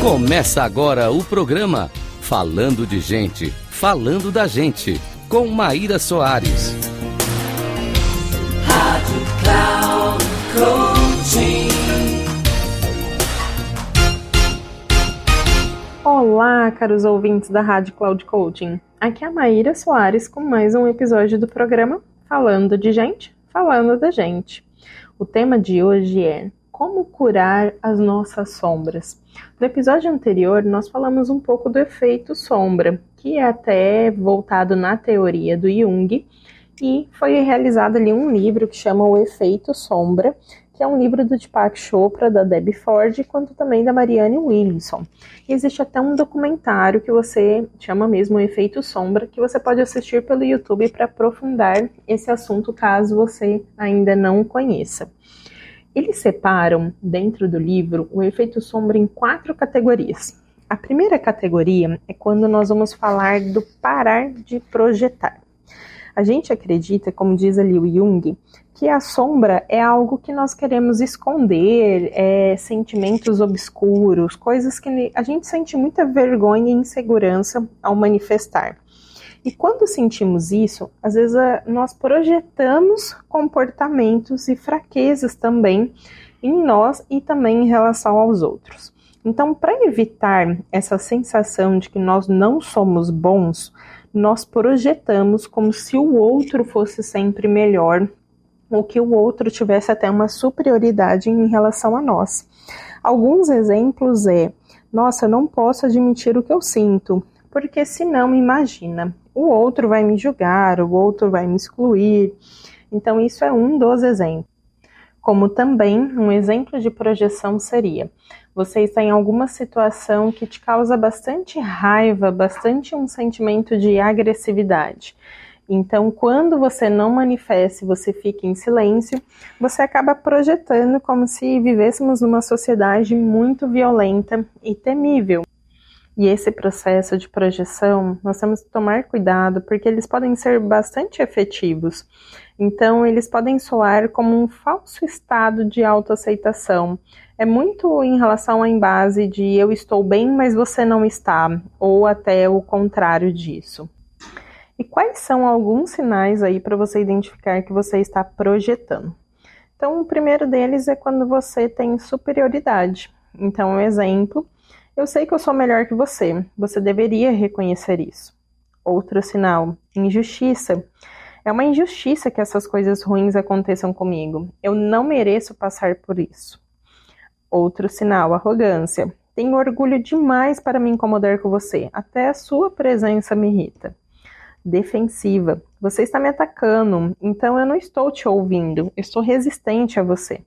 Começa agora o programa Falando de Gente, Falando da Gente, com Maíra Soares. Rádio Cloud Coaching. Olá, caros ouvintes da Rádio Cloud Coaching. Aqui é a Maíra Soares com mais um episódio do programa Falando de Gente, Falando da Gente. O tema de hoje é como curar as nossas sombras. No episódio anterior, nós falamos um pouco do efeito sombra, que é até voltado na teoria do Jung, e foi realizado ali um livro que chama O Efeito Sombra, que é um livro do Deepak Chopra, da Debbie Ford, quanto também da Marianne Williamson. E existe até um documentário que você chama mesmo O Efeito Sombra, que você pode assistir pelo YouTube para aprofundar esse assunto, caso você ainda não o conheça. Eles separam, dentro do livro, o efeito sombra em 4 categorias. A primeira categoria é quando nós vamos falar do parar de projetar. A gente acredita, como diz ali o Jung, que a sombra é algo que nós queremos esconder, sentimentos obscuros, coisas que a gente sente muita vergonha e insegurança ao manifestar. E quando sentimos isso, às vezes nós projetamos comportamentos e fraquezas também em nós e também em relação aos outros. Então, para evitar essa sensação de que nós não somos bons, nós projetamos como se o outro fosse sempre melhor, ou que o outro tivesse até uma superioridade em relação a nós. Alguns exemplos nossa, eu não posso admitir o que eu sinto, porque senão, imagina, o outro vai me julgar, o outro vai me excluir. Então, isso é um dos exemplos. Como também, um exemplo de projeção seria, você está em alguma situação que te causa bastante raiva, bastante um sentimento de agressividade. Então, quando você não manifesta e você fica em silêncio, você acaba projetando como se vivêssemos numa sociedade muito violenta e temível. E esse processo de projeção, nós temos que tomar cuidado, porque eles podem ser bastante efetivos. Então, eles podem soar como um falso estado de autoaceitação. É muito em relação à base de eu estou bem, mas você não está, ou até o contrário disso. E quais são alguns sinais aí para você identificar que você está projetando? Então, o primeiro deles é quando você tem superioridade. Então, um exemplo: eu sei que eu sou melhor que você, você deveria reconhecer isso. Outro sinal, injustiça. É uma injustiça que essas coisas ruins aconteçam comigo. Eu não mereço passar por isso. Outro sinal, arrogância. Tenho orgulho demais para me incomodar com você. Até a sua presença me irrita. Defensiva. Você está me atacando, então eu não estou te ouvindo. Eu estou resistente a você.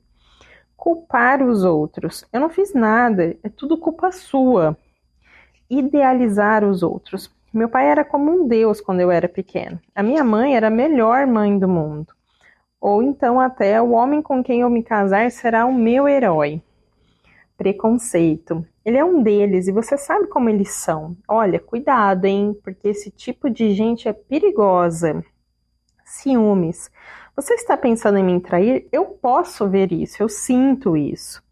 Culpar os outros. Eu não fiz nada, é tudo culpa sua. Idealizar os outros. Meu pai era como um deus quando eu era pequeno. A minha mãe era a melhor mãe do mundo. Ou então até o homem com quem eu me casar será o meu herói. Preconceito. Ele é um deles e você sabe como eles são. Olha, cuidado, hein? Porque esse tipo de gente é perigosa. Ciúmes. Você está pensando em me trair? Eu posso ver isso, eu sinto isso.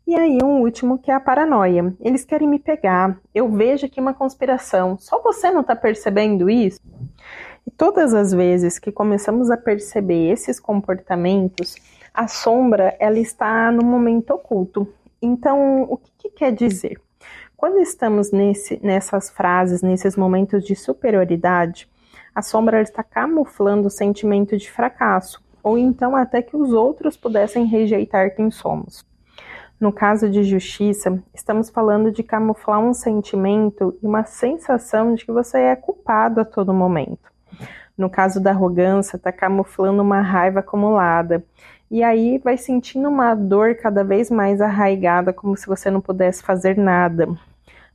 E aí um último que é a paranoia. Eles querem me pegar, eu vejo aqui uma conspiração. Só você não está percebendo isso? E todas as vezes que começamos a perceber esses comportamentos, a sombra ela está no momento oculto. Então, o que quer dizer? Quando estamos nessas frases, nesses momentos de superioridade, a sombra está camuflando o sentimento de fracasso, ou então até que os outros pudessem rejeitar quem somos. No caso de justiça, estamos falando de camuflar um sentimento e uma sensação de que você é culpado a todo momento. No caso da arrogância, está camuflando uma raiva acumulada. E aí vai sentindo uma dor cada vez mais arraigada, como se você não pudesse fazer nada.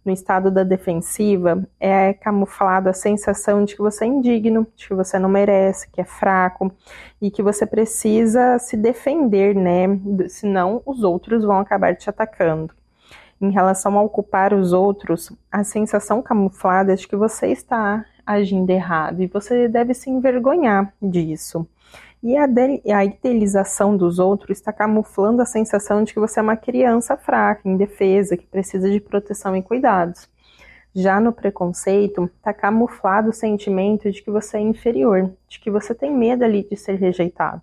No estado da defensiva, é camuflada a sensação de que você é indigno, de que você não merece, que é fraco e que você precisa se defender, né? Senão os outros vão acabar te atacando. Em relação ao culpar os outros, a sensação camuflada é de que você está agindo errado e você deve se envergonhar disso. E a idealização dos outros está camuflando a sensação de que você é uma criança fraca, indefesa, que precisa de proteção e cuidados. Já no preconceito, está camuflado o sentimento de que você é inferior, de que você tem medo ali de ser rejeitado.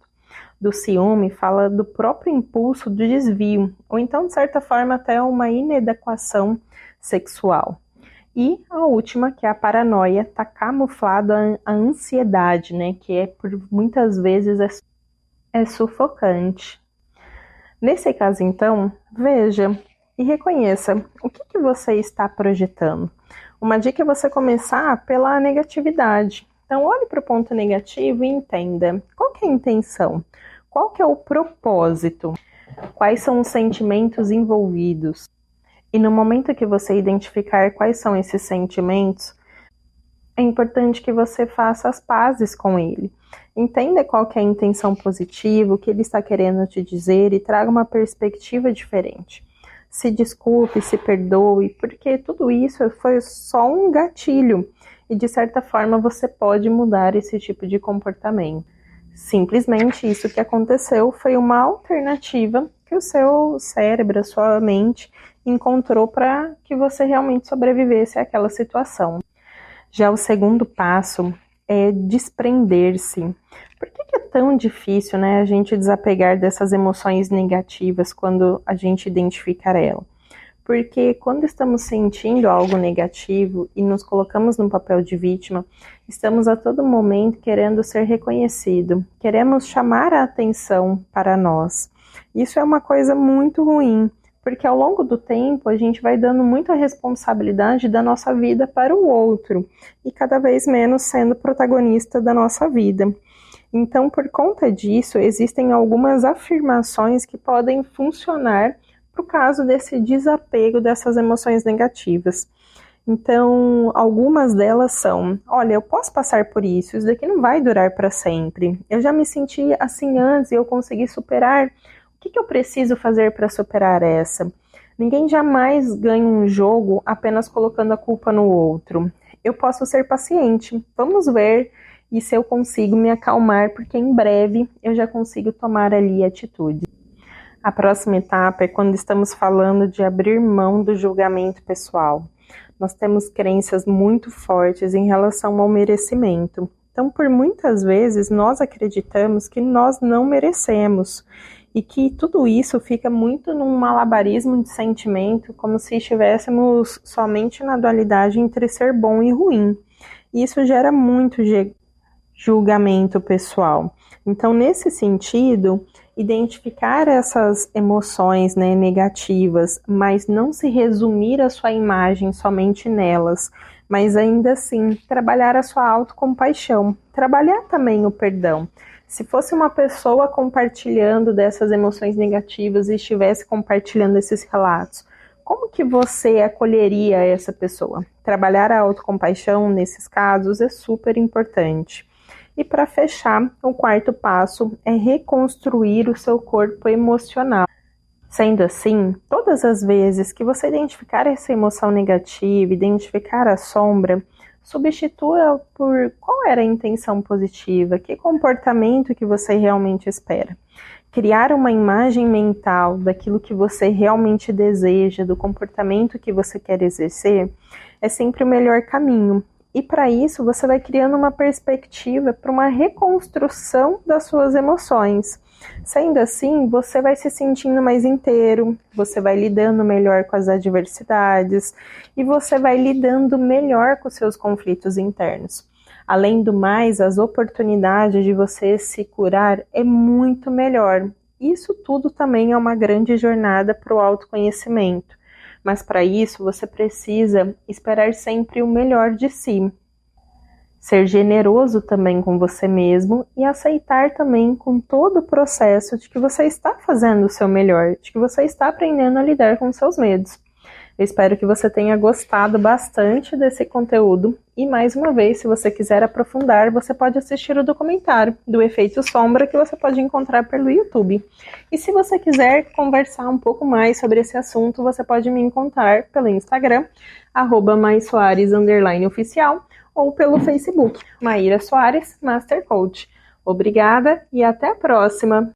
Do ciúme fala do próprio impulso do desvio, ou então, de certa forma, até uma inadequação sexual. E a última, que é a paranoia, está camuflada a ansiedade, né? Que por muitas vezes é sufocante. Nesse caso, então, veja e reconheça o que você está projetando. Uma dica é você começar pela negatividade. Então, olhe para o ponto negativo e entenda qual que é a intenção, qual que é o propósito, quais são os sentimentos envolvidos. E no momento que você identificar quais são esses sentimentos, é importante que você faça as pazes com ele. Entenda qual que é a intenção positiva, o que ele está querendo te dizer e traga uma perspectiva diferente. Se desculpe, se perdoe, porque tudo isso foi só um gatilho e de certa forma você pode mudar esse tipo de comportamento. Simplesmente isso que aconteceu foi uma alternativa que o seu cérebro, a sua mente, encontrou para que você realmente sobrevivesse àquela situação. Já o segundo passo é desprender-se. Por que é tão difícil, né, a gente desapegar dessas emoções negativas quando a gente identificar ela? Porque quando estamos sentindo algo negativo e nos colocamos no papel de vítima, estamos a todo momento querendo ser reconhecido, queremos chamar a atenção para nós. Isso é uma coisa muito ruim, porque ao longo do tempo a gente vai dando muita responsabilidade da nossa vida para o outro e cada vez menos sendo protagonista da nossa vida. Então, por conta disso, existem algumas afirmações que podem funcionar para o caso desse desapego dessas emoções negativas. Então, algumas delas são: olha, eu posso passar por isso daqui não vai durar para sempre. Eu já me senti assim antes e eu consegui superar. O que eu preciso fazer para superar essa? Ninguém jamais ganha um jogo apenas colocando a culpa no outro. Eu posso ser paciente. Vamos ver e se eu consigo me acalmar, porque em breve eu já consigo tomar ali atitude. A próxima etapa é quando estamos falando de abrir mão do julgamento pessoal. Nós temos crenças muito fortes em relação ao merecimento. Então, por muitas vezes, nós acreditamos que nós não merecemos e que tudo isso fica muito num malabarismo de sentimento, como se estivéssemos somente na dualidade entre ser bom e ruim. E isso gera muito julgamento pessoal. Então, nesse sentido, identificar essas emoções, né, negativas, mas não se resumir a sua imagem somente nelas, mas ainda assim trabalhar a sua autocompaixão, trabalhar também o perdão. Se fosse uma pessoa compartilhando dessas emoções negativas e estivesse compartilhando esses relatos, como que você acolheria essa pessoa? Trabalhar a autocompaixão nesses casos é super importante. E para fechar, o quarto passo é reconstruir o seu corpo emocional. Sendo assim, todas as vezes que você identificar essa emoção negativa, identificar a sombra, substitua por qual era a intenção positiva, que comportamento que você realmente espera. Criar uma imagem mental daquilo que você realmente deseja, do comportamento que você quer exercer, é sempre o melhor caminho. E para isso, você vai criando uma perspectiva para uma reconstrução das suas emoções. Sendo assim, você vai se sentindo mais inteiro, você vai lidando melhor com as adversidades e você vai lidando melhor com os seus conflitos internos. Além do mais, as oportunidades de você se curar é muito melhor. Isso tudo também é uma grande jornada para o autoconhecimento. Mas para isso, você precisa esperar sempre o melhor de si. Ser generoso também com você mesmo e aceitar também com todo o processo de que você está fazendo o seu melhor, de que você está aprendendo a lidar com os seus medos. Eu espero que você tenha gostado bastante desse conteúdo e, mais uma vez, se você quiser aprofundar, você pode assistir o documentário do Efeito Sombra que você pode encontrar pelo YouTube. E se você quiser conversar um pouco mais sobre esse assunto, você pode me encontrar pelo Instagram, @maisoares_oficial, ou pelo Facebook, Maíra Soares Master Coach. Obrigada e até a próxima!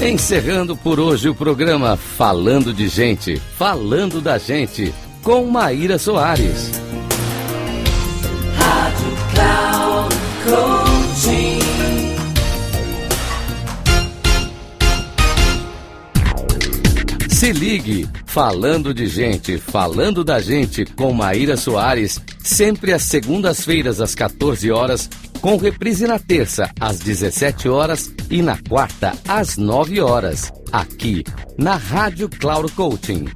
Encerrando por hoje o programa Falando de Gente, Falando da Gente, com Maíra Soares. Rádio Cloud Coaching. Se ligue, Falando de Gente, Falando da Gente, com Maíra Soares, sempre às segundas-feiras às 14 horas, com reprise na terça às 17 horas e na quarta às 9 horas, aqui na Rádio Cloud Coaching.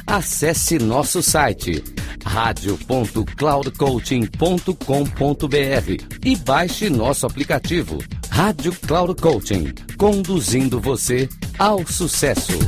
Acesse nosso site radio.cloudcoaching.com.br e baixe nosso aplicativo Rádio Cloud Coaching, conduzindo você ao sucesso.